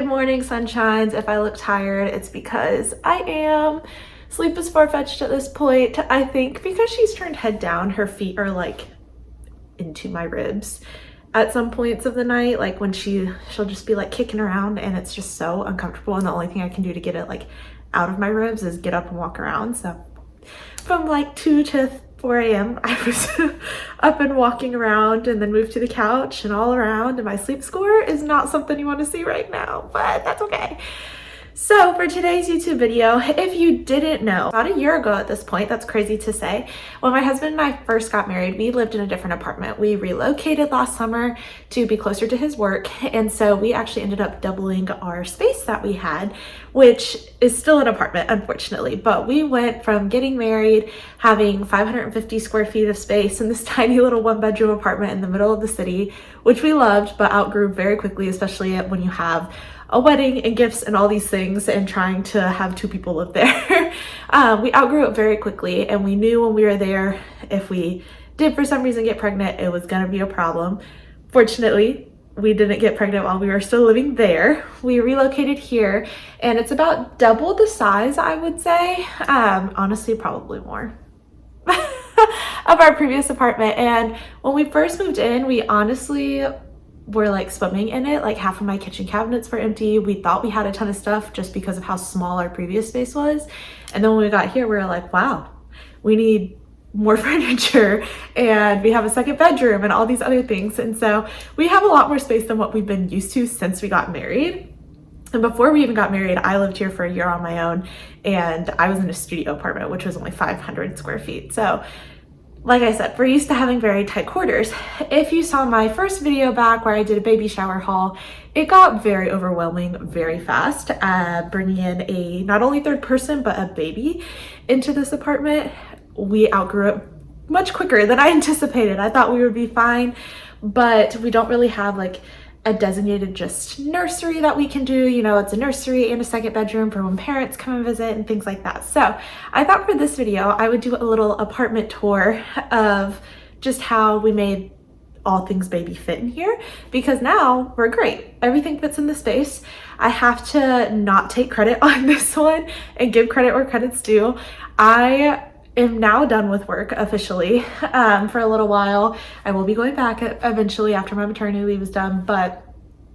Good morning, sunshines. If I look tired, it's because I am. Sleep is far-fetched at this point. I think because she's turned head down, her feet are like into my ribs at some points of the night, like when she'll just be like kicking around and it's just so uncomfortable, and the only thing I can do to get it like out of my ribs is get up and walk around. So from like 2 to 4 a.m. I was up and walking around, and then moved to the couch and all around, and my sleep score is not something you want to see right now, but that's okay. So for today's YouTube video, if you didn't know, about a year ago at this point, that's crazy to say, when my husband and I first got married, we lived in a different apartment. We relocated last summer to be closer to his work, and so we actually ended up doubling our space that we had, which is still an apartment, unfortunately. But we went from getting married, having 550 square feet of space in this tiny little one-bedroom apartment in the middle of the city, which we loved, but outgrew very quickly, especially when you have a wedding and gifts and all these things and trying to have 2 people live there. We outgrew it very quickly, and we knew when we were there, if we did for some reason get pregnant, it was gonna be a problem. Fortunately, we didn't get pregnant while we were still living there. We relocated here, and it's about double the size, I would say. Honestly, probably more. Of our previous apartment. And when we first moved in, we honestly were like swimming in it. Like half of my kitchen cabinets were empty. We thought we had a ton of stuff just because of how small our previous space was. And then when we got here, we were like, wow, we need more furniture, and we have a second bedroom and all these other things. And so we have a lot more space than what we've been used to since we got married. And before we even got married, I lived here for a year on my own, and I was in a studio apartment, which was only 500 square feet. So like I said, we're used to having very tight quarters. If you saw my first video back where I did a baby shower haul, it got very overwhelming very fast, bringing in a not only third person, but a baby into this apartment. We outgrew it much quicker than I anticipated. I thought we would be fine, but we don't really have like a designated just nursery that we can do. You know, it's a nursery and a second bedroom for when parents come and visit and things like that. So I thought for this video, I would do a little apartment tour of just how we made all things baby fit in here, because now we're great. Everything fits in the space. I have to not take credit on this one and give credit where credit's due. I am now done with work officially for a little while. I will be going back eventually after my maternity leave is done, but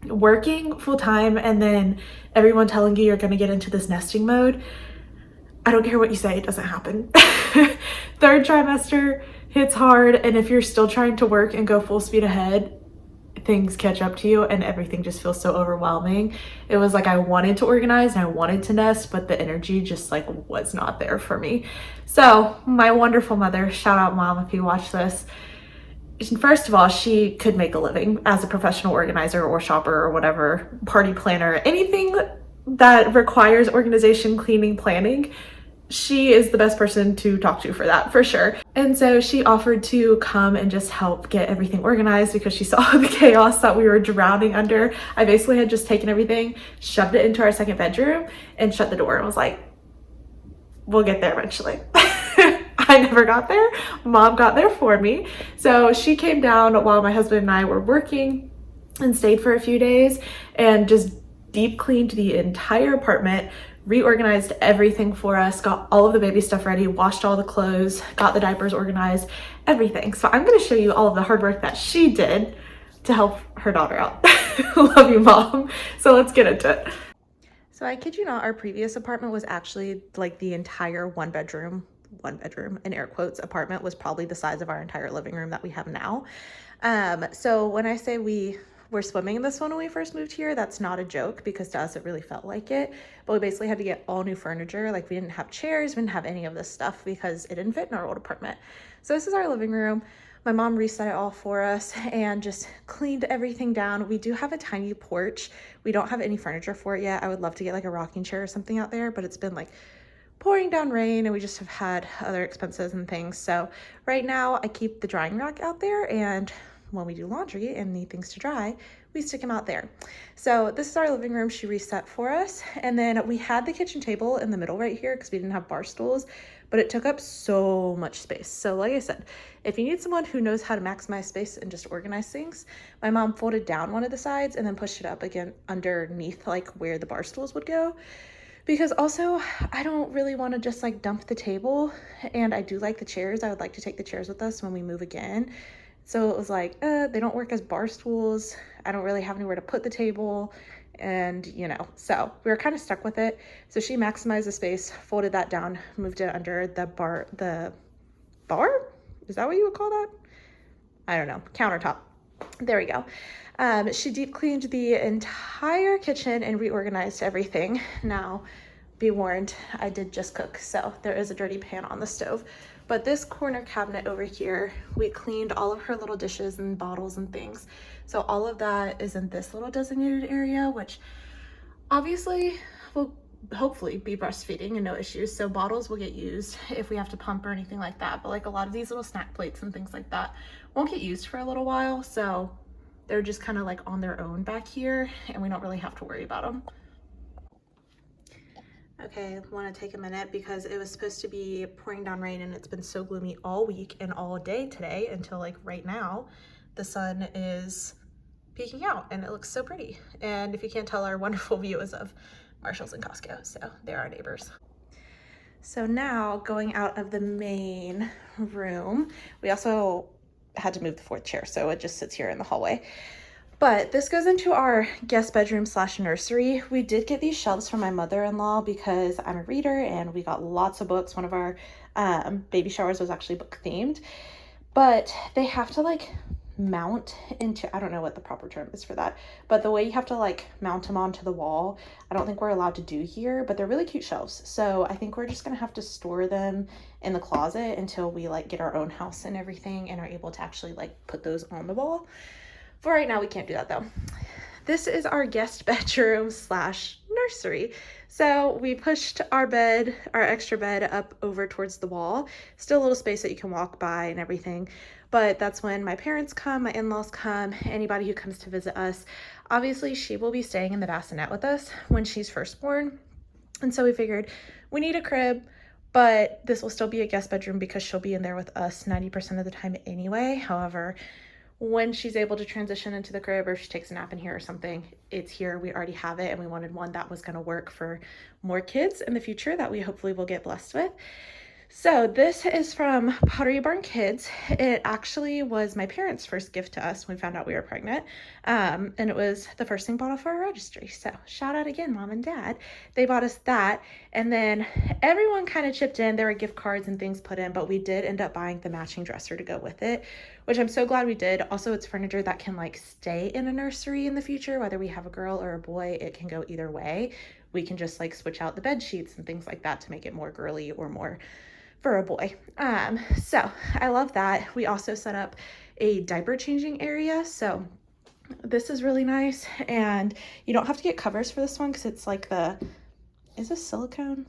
working full time and then everyone telling you you're going to get into this nesting mode, I don't care what you say, it doesn't happen. Third trimester hits hard, and if you're still trying to work and go full speed ahead, things catch up to you and everything just feels so overwhelming. It was like I wanted to organize and I wanted to nest, but the energy just like was not there for me. So my wonderful mother, shout out mom if you watch this, first of all, she could make a living as a professional organizer or shopper or whatever, party planner, anything that requires organization, cleaning, planning. She is the best person to talk to for that, for sure. And so she offered to come and just help get everything organized because she saw the chaos that we were drowning under. I basically had just taken everything, shoved it into our second bedroom, and shut the door and was like, we'll get there eventually. I never got there. Mom got there for me. So she came down while my husband and I were working and stayed for a few days and just deep cleaned the entire apartment, reorganized everything for us, got all of the baby stuff ready, washed all the clothes, got the diapers organized, everything. So I'm going to show you all of the hard work that she did to help her daughter out. Love you, mom. So let's get into it. So I kid you not, our previous apartment was actually like the entire one bedroom in air quotes apartment was probably the size of our entire living room that we have now. So when I say we were swimming in this one when we first moved here, that's not a joke, because to us it really felt like it. But we basically had to get all new furniture. Like we didn't have chairs, we didn't have any of this stuff because it didn't fit in our old apartment. So this is our living room. My mom reset it all for us and just cleaned everything down. We do have a tiny porch. We don't have any furniture for it yet. I would love to get like a rocking chair or something out there, but it's been like pouring down rain and we just have had other expenses and things. So right now I keep the drying rack out there, and when we do laundry and need things to dry, we stick him out there. So this is our living room she reset for us. And then we had the kitchen table in the middle right here because we didn't have bar stools, but it took up so much space. So like I said, if you need someone who knows how to maximize space and just organize things, my mom folded down one of the sides and then pushed it up again underneath like where the bar stools would go. Because also I don't really want to just like dump the table, and I do like the chairs. I would like to take the chairs with us when we move again. So it was like, they don't work as bar stools. I don't really have anywhere to put the table. And, you know, so we were kind of stuck with it. So she maximized the space, folded that down, moved it under the bar? Is that what you would call that? I don't know, countertop. There we go. She deep cleaned the entire kitchen and reorganized everything. Now, be warned, I did just cook, so there is a dirty pan on the stove. But this corner cabinet over here, we cleaned all of her little dishes and bottles and things. So all of that is in this little designated area, which obviously will hopefully be breastfeeding and no issues. So bottles will get used if we have to pump or anything like that. But like a lot of these little snack plates and things like that won't get used for a little while. So they're just kind of like on their own back here and we don't really have to worry about them. Okay, I want to take a minute because it was supposed to be pouring down rain and it's been so gloomy all week and all day today until like right now. The sun is peeking out and it looks so pretty. And if you can't tell, our wonderful view is of Marshall's and Costco, so they're our neighbors. So now going out of the main room, we also had to move the fourth chair, so it just sits here in the hallway. But this goes into our guest bedroom / nursery. We did get these shelves from my mother-in-law because I'm a reader and we got lots of books. One of our baby showers was actually book themed, but they have to like mount into, I don't know what the proper term is for that, but the way you have to like mount them onto the wall, I don't think we're allowed to do here, but they're really cute shelves. So I think we're just gonna have to store them in the closet until we like get our own house and everything and are able to actually like put those on the wall. For right now, we can't do that though. This is our guest bedroom / nursery. So we pushed our bed, our extra bed up over towards the wall. Still a little space that you can walk by and everything. But that's when my parents come, my in-laws come, anybody who comes to visit us. Obviously, she will be staying in the bassinet with us when she's first born. And so we figured we need a crib, but this will still be a guest bedroom because she'll be in there with us 90% of the time anyway. However, when she's able to transition into the crib or she takes a nap in here or something, it's here. We already have it and we wanted one that was going to work for more kids in the future that we hopefully will get blessed with. So this is from Pottery Barn Kids. It actually was my parents' first gift to us when we found out we were pregnant. And it was the first thing bought off our registry. So shout out again, Mom and Dad. They bought us that. And then everyone kind of chipped in. There were gift cards and things put in, but we did end up buying the matching dresser to go with it, which I'm so glad we did. Also, it's furniture that can like stay in a nursery in the future, whether we have a girl or a boy, it can go either way. We can just like switch out the bed sheets and things like that to make it more girly or more for a boy. So I love that. We also set up a diaper changing area. So this is really nice. And you don't have to get covers for this one because it's like is this silicone?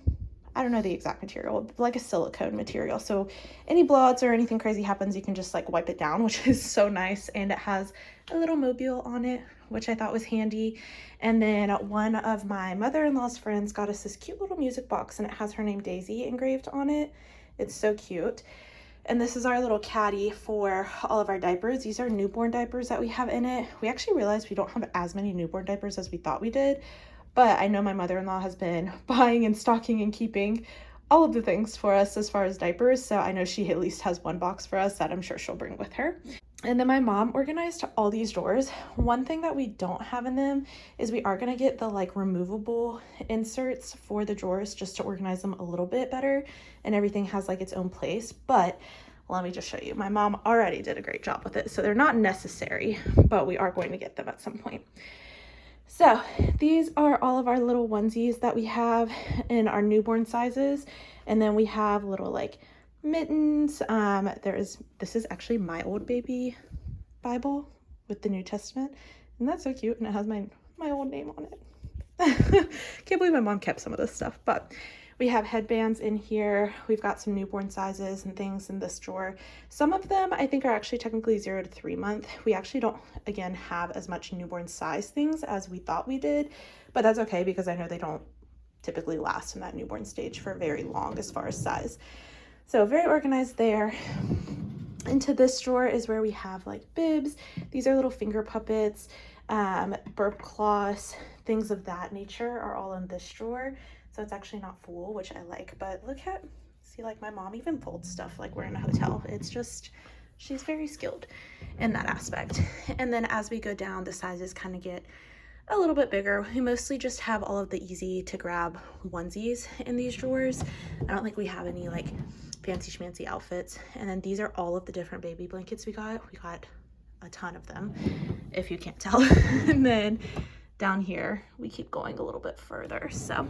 I don't know the exact material, like a silicone material. So any blowouts or anything crazy happens, you can just like wipe it down, which is so nice. And it has a little mobile on it, which I thought was handy. And then one of my mother-in-law's friends got us this cute little music box and it has her name Daisy engraved on it. It's so cute. And this is our little caddy for all of our diapers. These are newborn diapers that we have in it. We actually realized we don't have as many newborn diapers as we thought we did, but I know my mother-in-law has been buying and stocking and keeping all of the things for us as far as diapers. So I know she at least has one box for us that I'm sure she'll bring with her. And then my mom organized all these drawers. One thing that we don't have in them is we are going to get the like removable inserts for the drawers just to organize them a little bit better, and everything has like its own place. But let me just show you. My mom already did a great job with it. So they're not necessary, but we are going to get them at some point. So these are all of our little onesies that we have in our newborn sizes. And then we have little like mittens. This is actually my old baby Bible with the New Testament, and that's so cute, and it has my old name on it. Can't believe my mom kept some of this stuff. But We have headbands in here. We've got some newborn sizes and things in this drawer. Some of them I think are actually technically 0 to 3 month. We actually don't, again, have as much newborn size things as we thought we did, but that's okay because I know they don't typically last in that newborn stage for very long as far as size. So very organized there. Into this drawer is where we have like bibs. These are little finger puppets, burp cloths, things of that nature are all in this drawer. So it's actually not full, which I like, but look at, see, like my mom even folds stuff like we're in a hotel. It's just, she's very skilled in that aspect. And then as we go down, the sizes kind of get a little bit bigger. We mostly just have all of the easy to grab onesies in these drawers. I don't think we have any like fancy schmancy outfits. And then these are all of the different baby blankets we got. We got a ton of them, if you can't tell. And then down here, we keep going a little bit further. So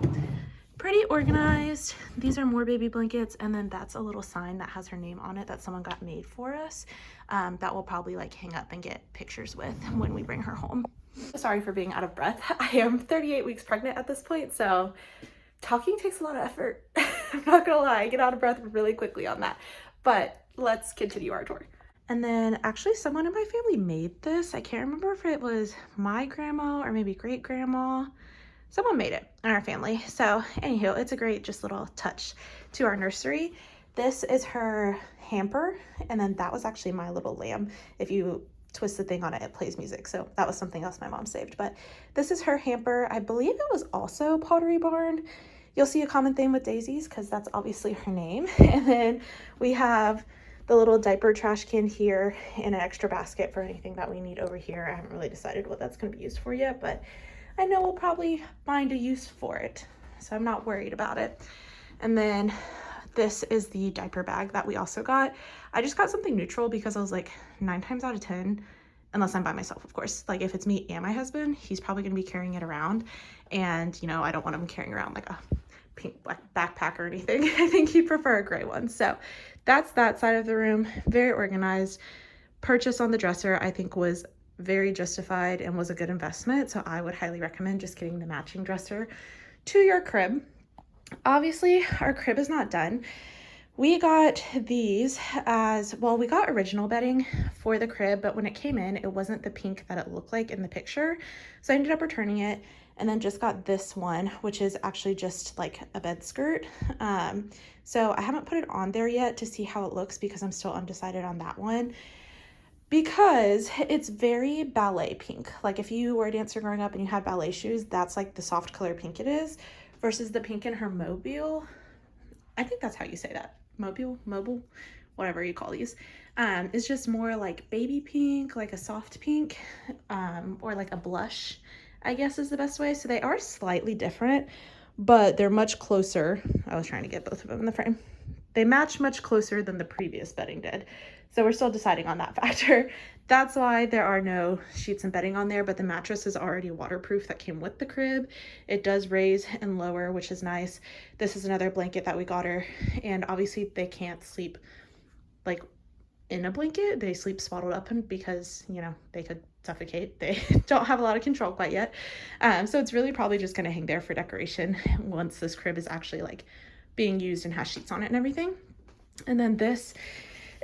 pretty organized. These are more baby blankets. And then that's a little sign that has her name on it that someone got made for us. That we'll probably like hang up and get pictures with when we bring her home. Sorry for being out of breath. I am 38 weeks pregnant at this point, so talking takes a lot of effort. I'm not gonna lie, I get out of breath really quickly on that. But let's continue our tour. And then actually someone in my family made this. I can't remember if it was my grandma or maybe great grandma. Someone made it in our family. So anywho, it's a great just little touch to our nursery. This is her hamper, and then that was actually my little lamb. If you twist the thing on it, it plays music. So that was something else my mom saved. But this is her hamper. I believe it was also Pottery Barn. You'll see a common theme with Daisy's because that's obviously her name. And then we have the little diaper trash can here and an extra basket for anything that we need over here. I haven't really decided what that's going to be used for yet, but I know we'll probably find a use for it. So I'm not worried about it. And then this is the diaper bag that we also got. I just got something neutral because I was like 9 times out of 10, unless I'm by myself, of course, like if it's me and my husband, he's probably going to be carrying it around. And, you know, I don't want him carrying around like a pink black backpack or anything. I think he'd prefer a gray one. So that's that side of the room. Very organized. Purchase on the dresser, I think, was very justified and was a good investment. So I would highly recommend just getting the matching dresser to your crib. Obviously, our crib is not done. We got these as, well, we got original bedding for the crib, but when it came in, it wasn't the pink that it looked like in the picture. So I ended up returning it and then just got this one, which is actually just like a bed skirt. So I haven't put it on there yet to see how it looks because I'm still undecided on that one. Because it's very ballet pink. Like if you were a dancer growing up and you had ballet shoes, that's like the soft color pink it is. Versus the pink in her mobile, I think that's how you say that, mobile, whatever you call these, is just more like baby pink, like a soft pink, or like a blush, I guess is the best way. So they are slightly different, but they're much closer. I was trying to get both of them in the frame. They match much closer than the previous bedding did. So we're still deciding on that factor. That's why there are no sheets and bedding on there, but the mattress is already waterproof that came with the crib. It does raise and lower, which is nice. This is another blanket that we got her, and obviously they can't sleep like in a blanket. They sleep swaddled up, and because, you know, they could suffocate. They don't have a lot of control quite yet. So it's really probably just going to hang there for decoration once this crib is actually like being used and has sheets on it and everything. And then this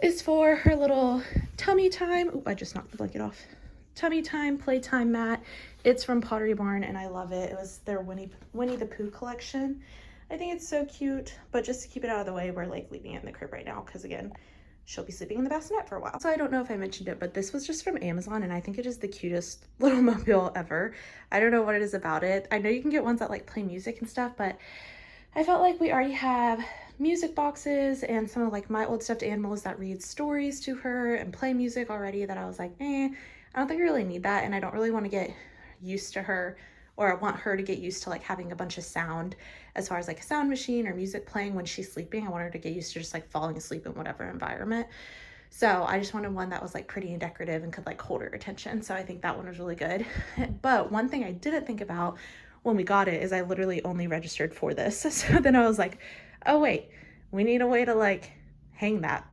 is for her little tummy time. Oh, I just knocked the blanket off. Tummy time, playtime mat. It's from Pottery Barn and I love it. It was their Winnie the Pooh collection. I think it's so cute, but just to keep it out of the way, we're like leaving it in the crib right now because again, she'll be sleeping in the bassinet for a while. So I don't know if I mentioned it, but this was just from Amazon and I think it is the cutest little mobile ever. I don't know what it is about it. I know you can get ones that like play music and stuff, but I felt like we already have music boxes and some of like my old stuffed animals that read stories to her and play music already that I was like, I don't think I really need that. And I don't really want to get used to her, or I want her to get used to like having a bunch of sound as far as like a sound machine or music playing when she's sleeping. I want her to get used to just like falling asleep in whatever environment. So I just wanted one that was like pretty and decorative and could like hold her attention. So I think that one was really good. But one thing I didn't think about when we got it is I literally only registered for this. So then I was like, oh wait, we need a way to like hang that.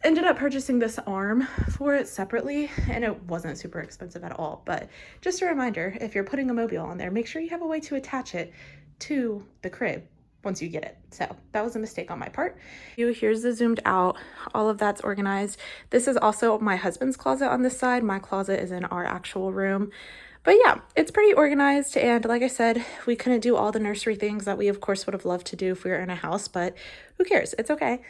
Ended up purchasing this arm for it separately and it wasn't super expensive at all. But just a reminder, if you're putting a mobile on there, make sure you have a way to attach it to the crib once you get it. So that was a mistake on my part. Here's the zoomed out. All of that's organized. This is also my husband's closet on this side. My closet is in our actual room. But yeah, it's pretty organized. And like I said, we couldn't do all the nursery things that we of course would have loved to do if we were in a house, but who cares? It's okay.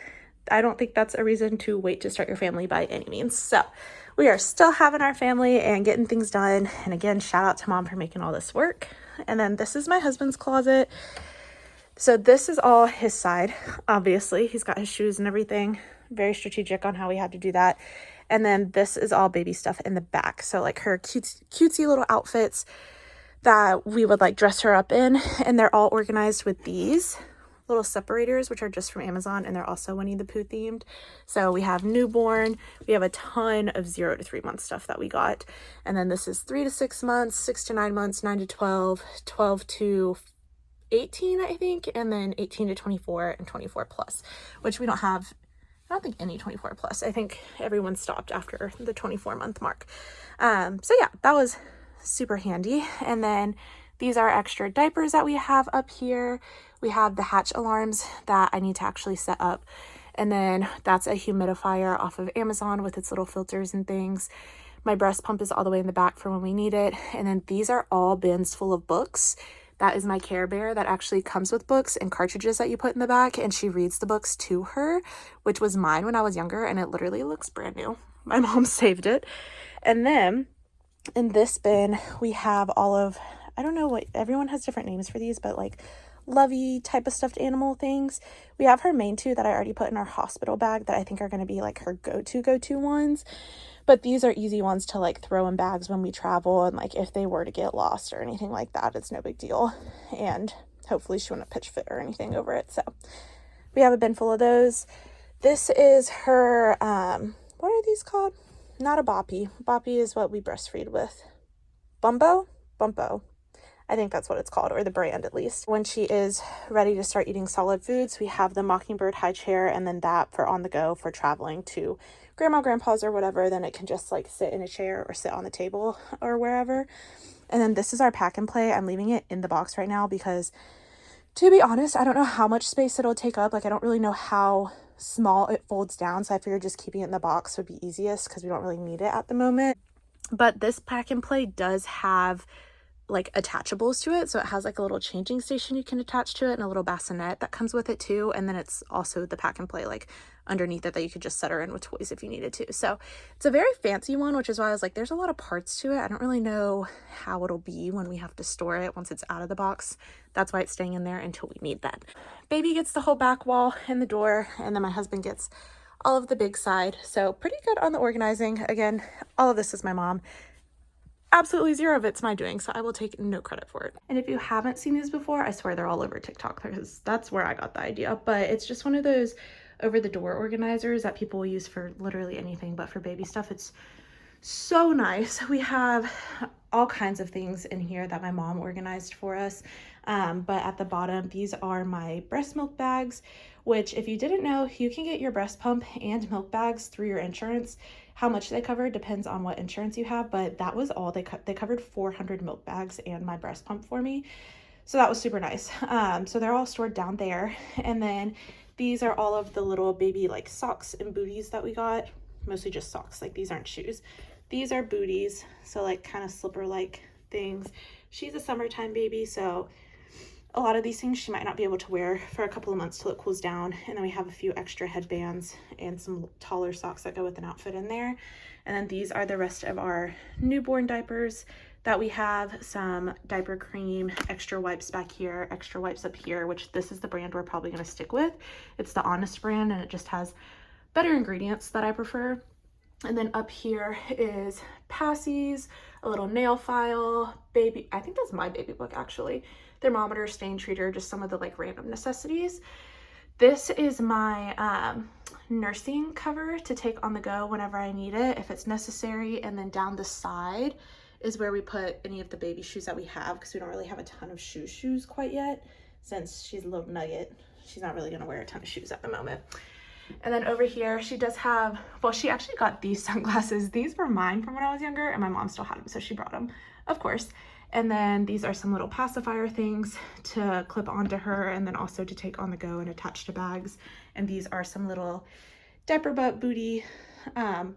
I don't think that's a reason to wait to start your family by any means. So we are still having our family and getting things done. And again, shout out to mom for making all this work. And then this is my husband's closet. So this is all his side, obviously. He's got his shoes and everything. Very strategic on how we had to do that. And then this is all baby stuff in the back. So like her cutesy little outfits that we would like dress her up in. And they're all organized with these little separators, which are just from Amazon. And they're also Winnie the Pooh themed. So we have newborn. We have a ton of 0 to 3 month stuff that we got. And then this is 3 to 6 months, 6 to 9 months, 9 to 12, 12 to 18, I think, and then 18 to 24 and 24 plus, which we don't have. I don't think any 24 plus. I think everyone stopped after the 24 month mark. So yeah, that was super handy. And then these are extra diapers that we have up here. We have the hatch alarms that I need to actually set up. And then that's a humidifier off of Amazon with its little filters and things. My breast pump is all the way in the back for when we need it. And then these are all bins full of books. That is my Care Bear that actually comes with books and cartridges that you put in the back, and she reads the books to her, which was mine when I was younger, and it literally looks brand new. My mom saved it. And then in this bin, we have all of, I don't know what, everyone has different names for these, but like lovey type of stuffed animal things. We have her main two that I already put in our hospital bag that I think are going to be like her go-to ones. But these are easy ones to like throw in bags when we travel, and like if they were to get lost or anything like that, it's no big deal. And hopefully she wouldn't pitch fit or anything over it. So we have a bin full of those. This is her, what are these called? Not a boppy. Boppy is what we breastfeed with. Bumbo? Bumpo. I think that's what it's called, or the brand at least. When she is ready to start eating solid foods, we have the Mockingbird high chair, and then that for on the go for traveling to grandma, grandpa's or whatever. Then it can just like sit in a chair or sit on the table or wherever. And then this is our pack and play. I'm leaving it in the box right now because, to be honest, I don't know how much space it'll take up. Like I don't really know how small it folds down. So I figured just keeping it in the box would be easiest because we don't really need it at the moment. But this pack and play does have like attachables to it, so it has like a little changing station you can attach to it and a little bassinet that comes with it too. And then it's also the pack and play like underneath it that you could just set her in with toys if you needed to. So it's a very fancy one, which is why I was like, there's a lot of parts to it. I don't really know how it'll be when we have to store it once it's out of the box. That's why it's staying in there until we need that. Baby gets the whole back wall and the door, and then my husband gets all of the big side. So pretty good on the organizing. Again, all of this is my mom. Absolutely zero of it's my doing, so I will take no credit for it. And if you haven't seen these before, I swear they're all over TikTok because that's where I got the idea. But it's just one of those over-the-door organizers that people will use for literally anything, but for baby stuff, it's so nice. We have all kinds of things in here that my mom organized for us. But at the bottom, these are my breast milk bags, which if you didn't know, you can get your breast pump and milk bags through your insurance. How much they cover depends on what insurance you have, but that was all. They covered 400 milk bags and my breast pump for me. So that was super nice. So they're all stored down there. And then these are all of the little baby like socks and booties that we got. Mostly just socks, like these aren't shoes. These are booties, so like kind of slipper-like things. She's a summertime baby, so a lot of these things she might not be able to wear for a couple of months till it cools down. And then we have a few extra headbands and some taller socks that go with an outfit in there. And then these are the rest of our newborn diapers that we have. Some diaper cream, extra wipes back here, extra wipes up here, which this is the brand we're probably going to stick with. It's the Honest brand, and it just has better ingredients that I prefer. And then up here is Passie's, a little nail file, baby, I think that's my baby book actually, thermometer, stain treater, just some of the like random necessities. This is my nursing cover to take on the go whenever I need it, if it's necessary. And then down the side is where we put any of the baby shoes that we have, because we don't really have a ton of shoes quite yet. Since she's a little nugget, she's not really gonna wear a ton of shoes at the moment. And then over here, she does have, well, she actually got these sunglasses. These were mine from when I was younger, and my mom still had them, so she brought them, of course. And then these are some little pacifier things to clip onto her and then also to take on the go and attach to bags. And these are some little diaper butt booty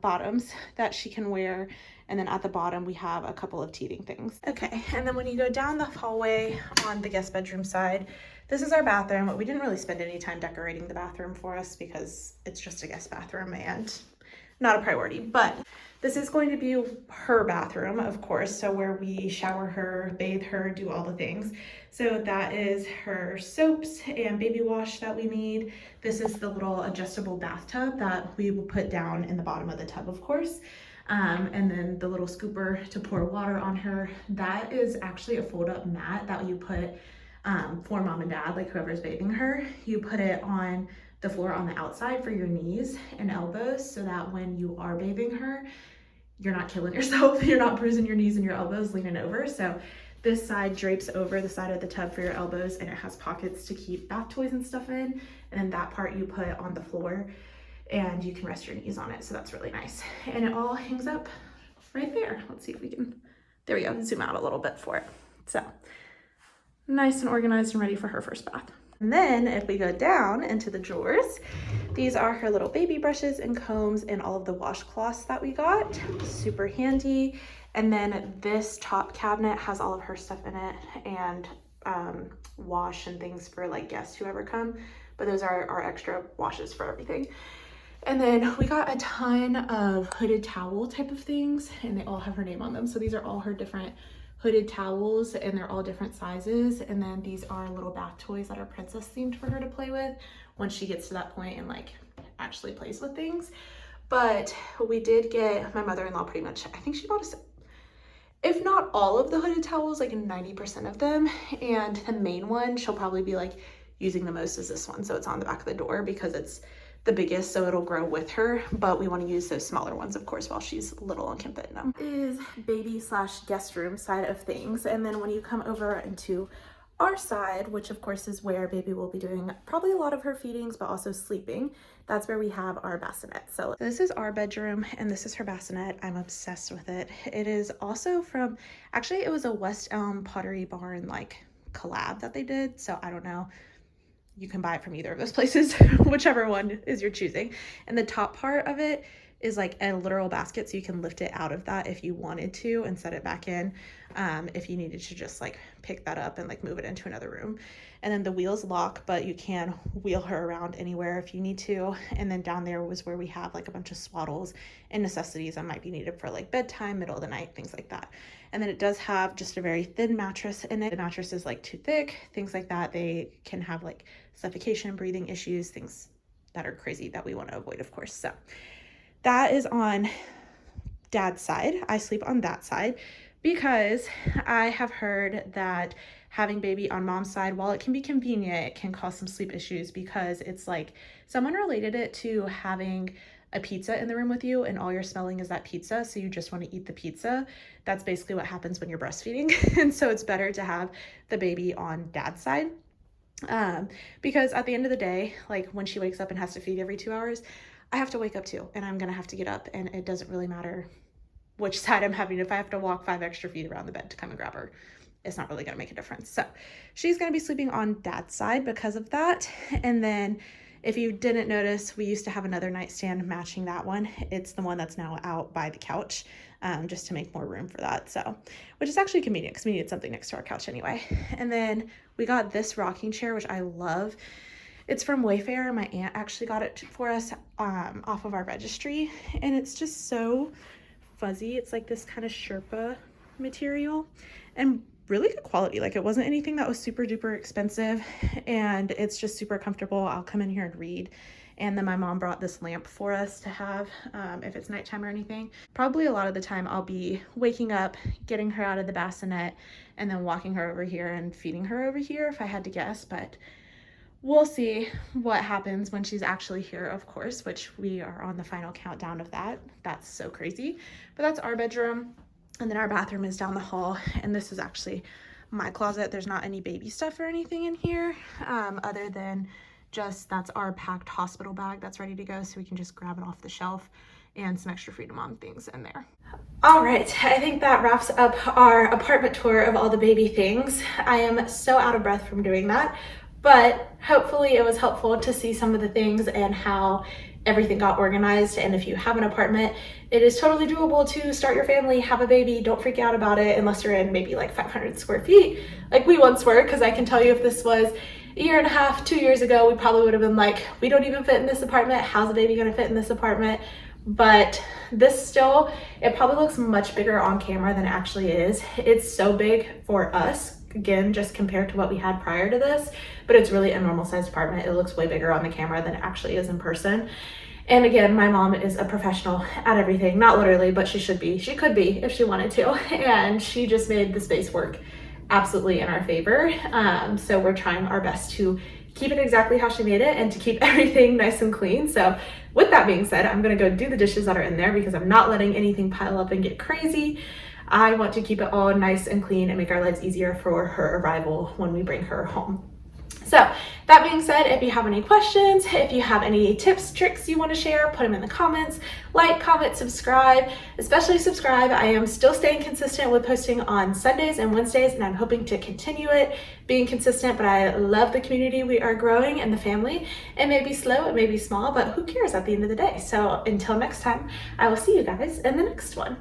bottoms that she can wear. And then at the bottom we have a couple of teething things. Okay, and then when you go down the hallway on the guest bedroom side, this is our bathroom. We didn't really spend any time decorating the bathroom for us because it's just a guest bathroom and not a priority, but this is going to be her bathroom, of course, so where we shower her, bathe her, do all the things. So that is her soaps and baby wash that we need. This is the little adjustable bathtub that we will put down in the bottom of the tub, of course. And then the little scooper to pour water on her. That is actually a fold-up mat that you put for mom and dad, like whoever's bathing her. You put it on the floor on the outside for your knees and elbows so that when you are bathing her, you're not killing yourself. You're not bruising your knees and your elbows leaning over. So this side drapes over the side of the tub for your elbows, and it has pockets to keep bath toys and stuff in. And then that part you put on the floor and you can rest your knees on it. So that's really nice. And it all hangs up right there. Let's see if we can, there we go, zoom out a little bit for it. So nice and organized and ready for her first bath. And then if we go down into the drawers, these are her little baby brushes and combs and all of the washcloths that we got. Super handy. And then this top cabinet has all of her stuff in it and wash and things for like guests who ever come. But those are our extra washes for everything. And then we got a ton of hooded towel type of things, and they all have her name on them. So these are all her different hooded towels, and they're all different sizes. And then these are little bath toys that are princess themed for her to play with once she gets to that point and like actually plays with things. But we did get my mother-in-law pretty much, I think she bought us, if not all of the hooded towels, like 90% of them. And the main one she'll probably be like using the most is this one. So it's on the back of the door because it's the biggest, so it'll grow with her, but we want to use those smaller ones, of course, while she's little and can fit in them. Is baby slash guest room side of things. And then when you come over into our side, which of course is where baby will be doing probably a lot of her feedings, but also sleeping, that's where we have our bassinet. So this is our bedroom and this is her bassinet. I'm obsessed with it. It is also from, actually it was a West Elm Pottery Barn like collab that they did. So I don't know. You can buy it from either of those places, whichever one is your choosing. And the top part of it is like a literal basket, so you can lift it out of that if you wanted to and set it back in if you needed to just like pick that up and like move it into another room. And then the wheels lock, but you can wheel her around anywhere if you need to. And then down there was where we have like a bunch of swaddles and necessities that might be needed for like bedtime, middle of the night, things like that. And then it does have just a very thin mattress in it. The mattress is like too thick, things like that. They can have like suffocation, breathing issues, things that are crazy that we want to avoid, of course. So that is on dad's side. I sleep on that side because I have heard that having baby on mom's side, while it can be convenient, it can cause some sleep issues because it's like someone related it to having a pizza in the room with you and all you're smelling is that pizza, so you just want to eat the pizza. That's basically what happens when you're breastfeeding. And so it's better to have the baby on dad's side because at the end of the day, like when she wakes up and has to feed every 2 hours, I have to wake up too, and I'm gonna have to get up, and it doesn't really matter which side I'm having. If I have to walk 5 extra feet around the bed to come and grab her, it's not really gonna make a difference. So she's gonna be sleeping on dad's side because of that. And then if you didn't notice, we used to have another nightstand matching that one. It's the one that's now out by the couch, just to make more room for that. So, which is actually convenient because we needed something next to our couch anyway. And then we got this rocking chair, which I love. It's from Wayfair. My aunt actually got it for us off of our registry, and it's just so fuzzy. It's like this kind of Sherpa material and really good quality. Like it wasn't anything that was super duper expensive, and it's just super comfortable. I'll come in here and read. And then my mom brought this lamp for us to have if it's nighttime or anything. Probably a lot of the time I'll be waking up, getting her out of the bassinet, and then walking her over here and feeding her over here if I had to guess, but we'll see what happens when she's actually here, of course, which we are on the final countdown of that. That's so crazy. But that's our bedroom. And then our bathroom is down the hall. And this is actually my closet. There's not any baby stuff or anything in here other than just that's our packed hospital bag that's ready to go. So we can just grab it off the shelf and some extra Freedom Mom things in there. All right, I think that wraps up our apartment tour of all the baby things. I am so out of breath from doing that, but hopefully it was helpful to see some of the things and how everything got organized. And if you have an apartment, it is totally doable to start your family, have a baby. Don't freak out about it unless you're in maybe like 500 square feet like we once were, because I can tell you if this was a year and a half, 2 years ago, we probably would have been like, we don't even fit in this apartment. How's the baby gonna fit in this apartment? But this still, it probably looks much bigger on camera than it actually is. It's so big for us, again, just compared to what we had prior to this, but it's really a normal sized apartment. It looks way bigger on the camera than it actually is in person. And again, my mom is a professional at everything, not literally, but she should be. She could be if she wanted to. And she just made the space work absolutely in our favor. So we're trying our best to keep it exactly how she made it and to keep everything nice and clean. So with that being said, I'm gonna go do the dishes that are in there because I'm not letting anything pile up and get crazy. I want to keep it all nice and clean and make our lives easier for her arrival when we bring her home. So that being said, if you have any questions, if you have any tips, tricks you want to share, put them in the comments. Like, comment, subscribe, especially subscribe. I am still staying consistent with posting on Sundays and Wednesdays, and I'm hoping to continue it being consistent, but I love the community we are growing and the family. It may be slow, it may be small, but who cares at the end of the day? So until next time, I will see you guys in the next one.